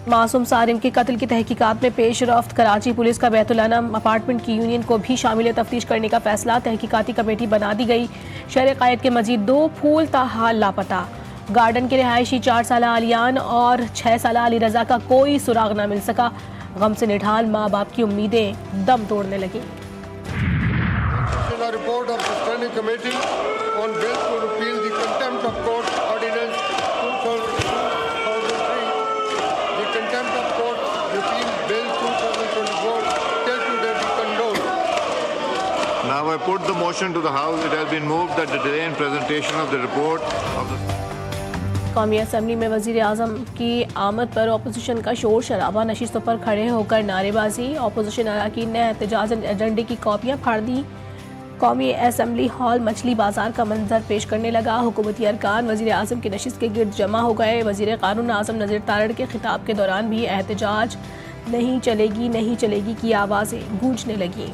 मासूम सारिम के कत्ल की तहकीकात में पेश रफ्त। कराची पुलिस का बैतुल-अनम अपार्टमेंट की यूनियन को भी शामिल तफ्तीश करने का फैसला। तहकीकाती कमेटी बना दी गई। शहर कायद के मजीद 2 फूल ताहाल लापता। गार्डन के रिहायशी 4 साल आलियान और 6 साल अली रजा का कोई सुराग न मिल सका। गम से निढाल माँ बाप की उम्मीदें दम तोड़ने लगी। Now I put the motion to the House. It has been moved that the delay in presentation of the report of the कौमी असम्बली में वज़ीर आज़म की आमद पर अपोजिशन का शोर शराबा। नशिस्तों पर खड़े होकर नारेबाजी। अपोजिशन अरकान ने एहतजाज एजेंडे की कॉपियाँ फाड़ दी। कौमी असम्बली हॉल मछली बाजार का मंजर पेश करने लगा। हुकूमती अरकान वज़ीर आज़म की नशिस्त के गिर्द जमा हो गए। वज़ीर क़ानून आज़म नज़ीर तारड़ के खिताब के दौरान भी एहतजाज नहीं चलेगी की आवाज़ें गूंजने लगीं।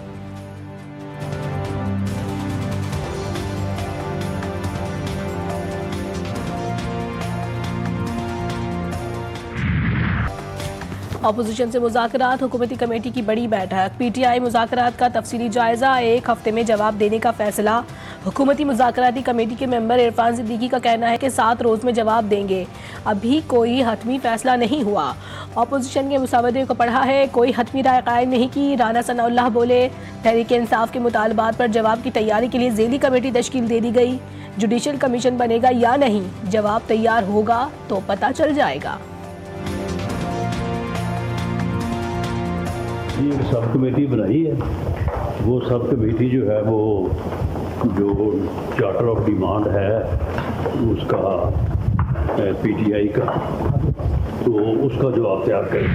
अपोजिशन से मुज़ाकरात। हुकूमती कमेटी की बड़ी बैठक। PTI मुज़ाकरात का तफसीली जायजा। 1 हफ्ते में जवाब देने का फैसला। हुकूमती मुज़ाकराती कमेटी के मेंबर इरफान सिद्दीकी का कहना है कि 7 रोज़ में जवाब देंगे। अभी कोई हतमी फैसला नहीं हुआ। अपोजिशन के मुसावदे को पढ़ा है, कोई हतमी राय कायम नहीं की। राना सनाउल्लाह बोले, तहरीक इंसाफ के मुतालबात पर जवाब की तैयारी के लिए ज़ेली कमेटी तश्कील दे दी गई। जुडिशल कमीशन बनेगा या नहीं, जवाब तैयार होगा तो पता चल जाएगा। एक सब कमेटी बनाई है। वो सब कमेटी जो है वो जो चार्टर ऑफ डिमांड है उसका PTI का, तो उसका जवाब तैयार करें।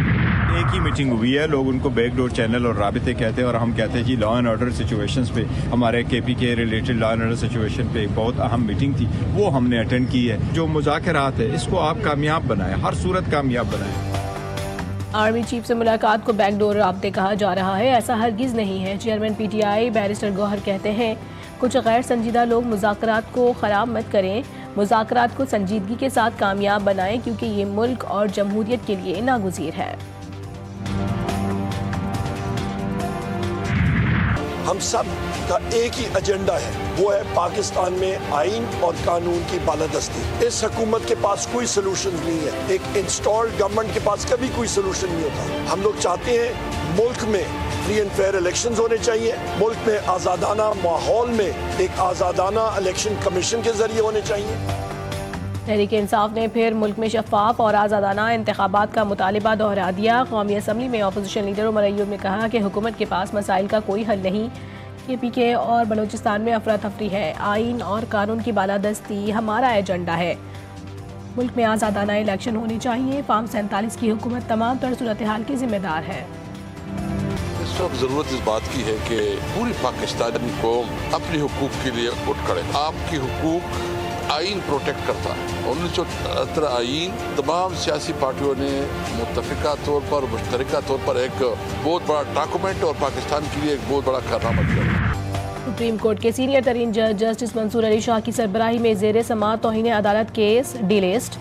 एक ही मीटिंग हुई है, लोग उनको बैकडोर चैनल और राबिते कहते हैं और हम कहते हैं जी लॉ एंड ऑर्डर सिचुएशंस पे हमारे KP के related law and order situation पे एक बहुत अहम मीटिंग थी, वो हमने अटेंड की है। जो मुज़ाकरात है इसको आप कामयाब बनाएं, हर सूरत कामयाब बनाएं। आर्मी चीफ से मुलाकात को बैकडोर राब्ते कहा जा रहा है, ऐसा हरगिज़ नहीं है। चेयरमैन PTI बैरिस्टर गौहर कहते हैं, कुछ गैर संजीदा लोग मुज़ाकरात को ख़राब मत करें, मुज़ाकरात को संजीदगी के साथ कामयाब बनाएं क्योंकि ये मुल्क और जमहूरियत के लिए नागुज़ीर है। हम सब का एक ही एजेंडा है, वो है पाकिस्तान में आइन और कानून की बालादस्ती। इस हुकूमत के पास कोई सोल्यूशन नहीं है, एक इंस्टॉल्ड गवर्नमेंट के पास कभी कोई सोल्यूशन नहीं होता। हम लोग चाहते हैं मुल्क में फ्री एंड फेयर इलेक्शंस होने चाहिए, मुल्क में आज़ादाना माहौल में एक आज़ादाना इलेक्शन कमीशन के जरिए होने चाहिए। तहरीक इंसाफ ने फिर मुल्क में शफाफ और आज़ादाना इंतखाबात का मुतालिबा दोहरा दिया। कौमी असम्बली में अपोजिशन लीडर उमर अय्यूब ने कहा कि हुकूमत के पास मसाइल का कोई हल नहीं। KPK और बलूचिस्तान में अफरा तफरी है, आइन और कानून की बालादस्ती हमारा एजेंडा है। मुल्क में आज़ादाना इलेक्शन होने चाहिए। फार्म 47 की हुकूमत तमाम तर सूरत हाल की जिम्मेदार है। इस वक्त जरूरत इस बात की है कि पूरी पाकिस्तानी कौम अपने हुकूक के लिए उठ खड़े। आपकी हुकूक आइन प्रोटेक्ट करता है। 1973 आइन तमाम सियासी पार्टियों ने मुत्तफिका तौर पर मुश्तरका तौर पर एक बहुत बड़ा डॉक्यूमेंट और पाकिस्तान के लिए एक बहुत बड़ा कारनामा किया। सुप्रीम कोर्ट के सीनियर तरीन जज जस्टिस मंसूर अली शाह की सरबराही में ज़ेर समाअत तौहीन अदालत केस डीलिस्ट।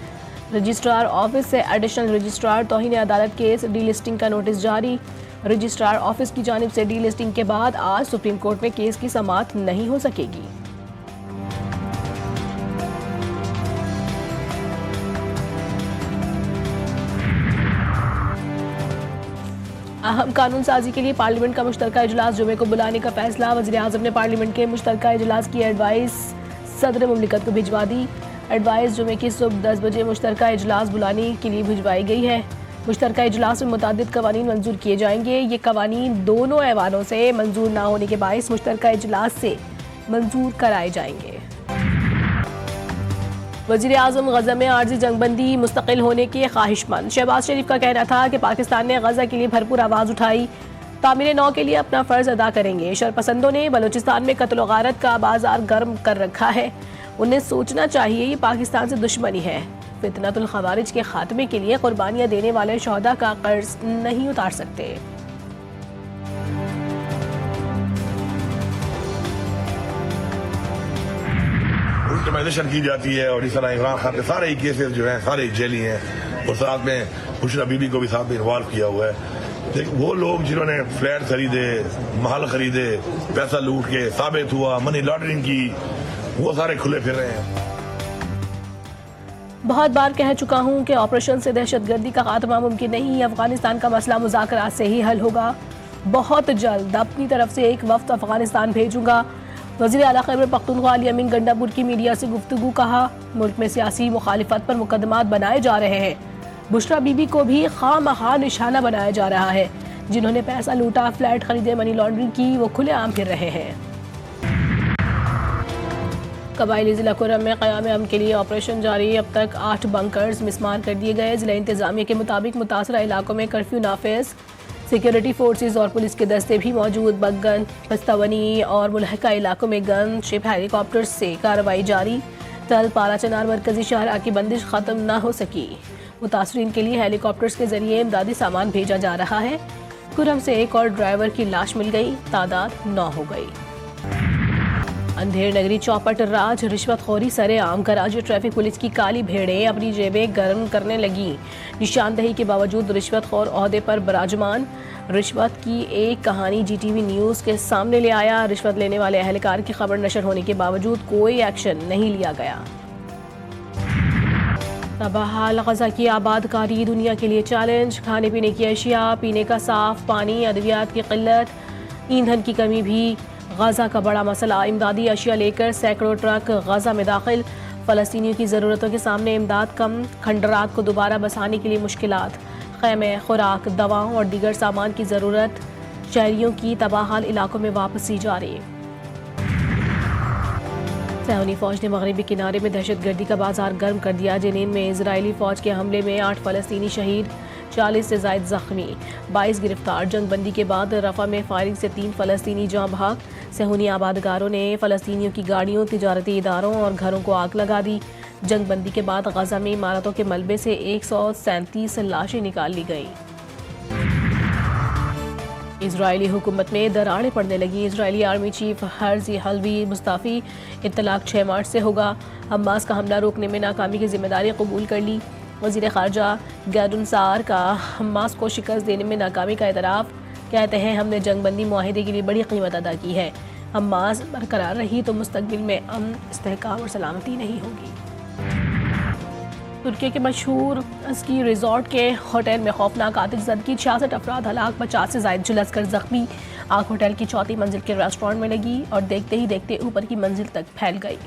रजिस्ट्रार ऑफिस से एडिशनल रजिस्ट्रार तौहीन अदालत केस डीलिस्टिंग का नोटिस जारी। रजिस्ट्रार ऑफिस की जानिब से डीलिस्टिंग के बाद आज सुप्रीम कोर्ट में केस की समाअत नहीं हो सकेगी। अहम कानून साजी के लिए पार्लियामेंट का मुश्तरका इजलास जुमे को बुलाने का फैसला। वज़ीर आज़म ने पार्लियामेंट के मुश्तरका इजलास की एडवाइस सदर मुमलिकत को भिजवा दी। एडवाइस जुमे की सुबह 10 बजे मुश्तरका इजलास बुलाने के लिए भिजवाई गई है। मुश्तरका इजलास में मुतादिद कवानीन मंजूर किए जाएंगे। ये कवानीन दोनों ऐवानों से मंजूर ना होने के बायस मुश्तरका इजलास से मंजूर कराए जाएंगे। वज़ीर आज़म गज़ा में आर्जी जंगबंदी मुस्तकिल होने के ख्वाहिशमंद। शहबाज शरीफ का कहना था कि पाकिस्तान ने गज़ा के लिए भरपूर आवाज़ उठाई, तामीर नौ के लिए अपना फ़र्ज़ अदा करेंगे। शरपसंदों ने बलूचिस्तान में कत्ल गारत का बाजार गर्म कर रखा है, उन्हें सोचना चाहिए ये पाकिस्तान से दुश्मनी है। फितनतुल खवारिज के खात्मे के लिए कुर्बानियाँ देने वाले शहदा का कर्ज नहीं उतार सकते। विक्टिमाइजेशन की जाती है और इस तरह इमरान खान के सारे केसेस जो हैं सारे जेली हैं। और साथ में बुशरा बीबी को भी साथ में इन्वॉल्व किया हुआ है। लेकिन वो लोग जिन्होंने फ्लैट खरीदे, महल खरीदे, पैसा लूट के साबित हुआ, मनी लॉन्ड्रिंग की, वो सारे खुले फिर रहे हैं। बहुत बार कह चुका हूं कि ऑपरेशन से दहशतगर्दी का खात्मा मुमकिन नहीं। अफगानिस्तान का मसला मुज़ाकरात से ही हल होगा। बहुत जल्द अपनी तरफ से एक वफ्द अफगानिस्तान भेजूंगा। वज़ीर आला खैबर पख्तूनख्वा अली अमीन गंडापुर की मीडिया से गुफ्तगू। कहा, मुल्क में सियासी मुखालिफत पर मुकदमात बनाए जा रहे हैं। बुशरा बीबी को भी खामखा निशाना बनाया जा रहा है। जिन्होंने पैसा लूटा, फ्लैट खरीदे, मनी लॉन्ड्रिंग की, वो खुलेआम फिर रहे हैं। कबायली जिला कुर्रम में क़याम अमन के लिए ऑपरेशन जारी। अब तक 8 बंकर्स मिसमार कर दिए गए। जिला इंतजामिया के मुताबिक मुतासरा इलाकों में कर्फ्यू नाफिज। सिक्योरिटी फोर्सेज और पुलिस के दस्ते भी मौजूद। बगन, पस्तवनी और मुलहका इलाकों में गन शिप हेलीकॉप्टर से कार्रवाई जारी। तल पारा चनार मरकजी शाहरा की बंदिश ख़त्म न हो सकी। मुतासरीन के लिए हेलीकॉप्टर्स के जरिए इमदादी सामान भेजा जा रहा है। कुर्रम से एक और ड्राइवर की लाश मिल गई। तादाद 9 हो गई। अंधेर नगरी चौपट राज रिश्वतखोरी सरेआम। कराची ट्रैफिक पुलिस की काली भेड़ें अपनी जेबें गर्म करने लगी। निशानदही के बावजूद रिश्वतखोर ओहदे पर बराजमान। रिश्वत की एक कहानी GTV न्यूज़ के सामने ले आया। रिश्वत लेने वाले अहलकार की खबर नशर होने के बावजूद कोई एक्शन नहीं लिया गया। तबाहाल गजा की आबादकारी दुनिया के लिए चैलेंज। खाने पीने की अशिया, पीने का साफ पानी, अद्वियात की किल्लत, ईंधन की कमी भी गजा का बड़ा मसला। इमदादी अशिया लेकर सैकड़ों ट्रक गजा में दाखिल। फ़लस्तीनियों की ज़रूरतों के सामने इमदाद कम। खंडरात को दोबारा बसाने के लिए मुश्किलात। खैमे, खुराक, दवाओं और दीगर सामान की ज़रूरत। शहरियों की तबाहाल इलाकों में वापसी जारी। सैनी फ़ौज ने मगरबी किनारे में दहशतगर्दी का बाजार गर्म कर दिया। जेनीन में इजरायली फ़ौज के हमले में 8 फ़लस्तीनी शहीद, 40 से ज़ायद ज़ख्मी, 22 गिरफ्तार। जंगबंदी के बाद रफ़ा में फायरिंग से 3 फ़लस्तीनी जाँ भाग। सेहूनी आबादगारों ने फ़लस्तीनियों की गाड़ियों, तिजारती इदारों और घरों को आग लगा दी। जंगबंदी के बाद गजा में इमारतों के मलबे से 137 लाशें निकाल ली गईं। इजरायली हुकूमत में दरारें पड़ने लगी। Israeli army chief Herzi Halevi मुस्ताफ़ी। इत्तलाक 6 मार्च से होगा। हमास का हमला रोकने में नाकामी की जिम्मेदारी कबूल कर ली। वज़ीर ख़ारजा गैडुन सार का हमास को शिकस्त देने में नाकामी का एतराफ़। कहते हैं, हमने जंगबंदी मुआहिदे के लिए बड़ी कीमत अदा की है। हमास बरकरार रही तो मुस्तक़बिल में अमन, इस्तेहकाम और सलामती नहीं होगी। तुर्की के मशहूर स्की रिजॉर्ट के होटल में खौफनाक आतिशज़दगी, 66 अफराद हलाक, 50 से ज़ायद झुलस कर ज़ख्मी। आग होटल की 4थी मंजिल के रेस्टोरेंट में लगी और देखते ही देखते ऊपर की मंजिल तक फैल गई।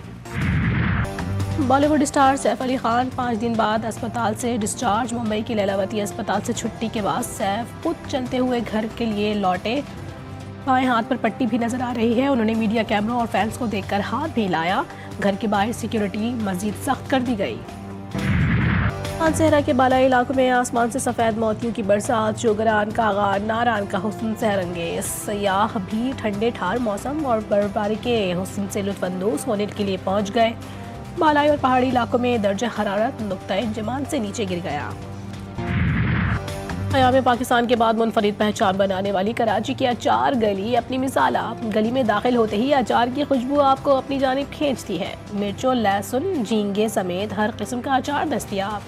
बॉलीवुड स्टार सैफ अली खान 5 दिन बाद अस्पताल से डिस्चार्ज। मुंबई की लैलावती अस्पताल से छुट्टी के बाद सैफ खुद चलते हुए घर के लिए लौटे। बाएं हाथ पर पट्टी भी नजर आ रही है। उन्होंने मीडिया कैमरों और फैंस को देखकर हाथ भी हिलाया। घर के बाहर सिक्योरिटी मजीद सख्त कर दी गई। सहरा के बालाई इलाकों में आसमान से सफ़ेद मोतियों की बरसात। जोगरान, कागान, नारान का हुस्न सहरंगेज। सयाह भी ठंडे ठार मौसम और बर्फबारी के हुस्न से लुत्फ़अंदोज़ होने के लिए पहुँच गए। बालाई और पहाड़ी इलाकों में दर्जा हरारत नुक्ता इंजमान से नीचे गिर गया। क़याम पाकिस्तान के बाद मुनफरिद पहचान बनाने वाली कराची की अचार गली अपनी मिसाल आप। गली में दाखिल होते ही अचार की खुशबू आपको अपनी जानिब खींचती है। मिर्चों, लहसुन, झींगे समेत हर किस्म का अचार दस्तयाब।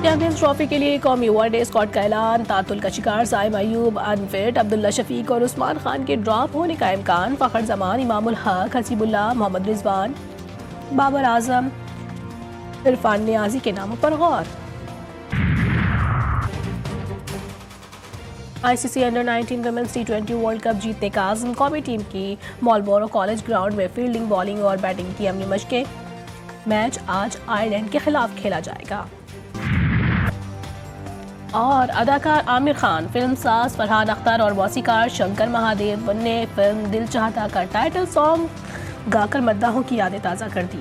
चैंपियंस ट्रॉफी के लिए कौमी वनडे स्क्वाड का ऐलान। तातुल का शिकार साइम अयूब अनफिट। अब्दुल्ला शफीक और उस्मान खान के ड्रॉप होने का इम्कान। फ़खर जमान, इमामुल हक, हसीबुल्लाह, मोहम्मद रिजवान, बाबर आजम, इरफान नियाजी के नामों पर गौर। ICC under nineteen women's T20 world cup जीतने का आज़म। कौमी टीम की मॉलबोरो कॉलेज ग्राउंड में फील्डिंग, बॉलिंग और बैटिंग की अमली मशकें। मैच आज आयरलैंड के खिलाफ खेला जाएगा। और अदाकार आमिर खान, फिल्म साज फरहान अख्तर और मौसीकार शंकर महादेवन ने फिल्म दिल चाहता का टाइटल सॉन्ग गाकर मद्दाहों की यादें ताज़ा कर दी।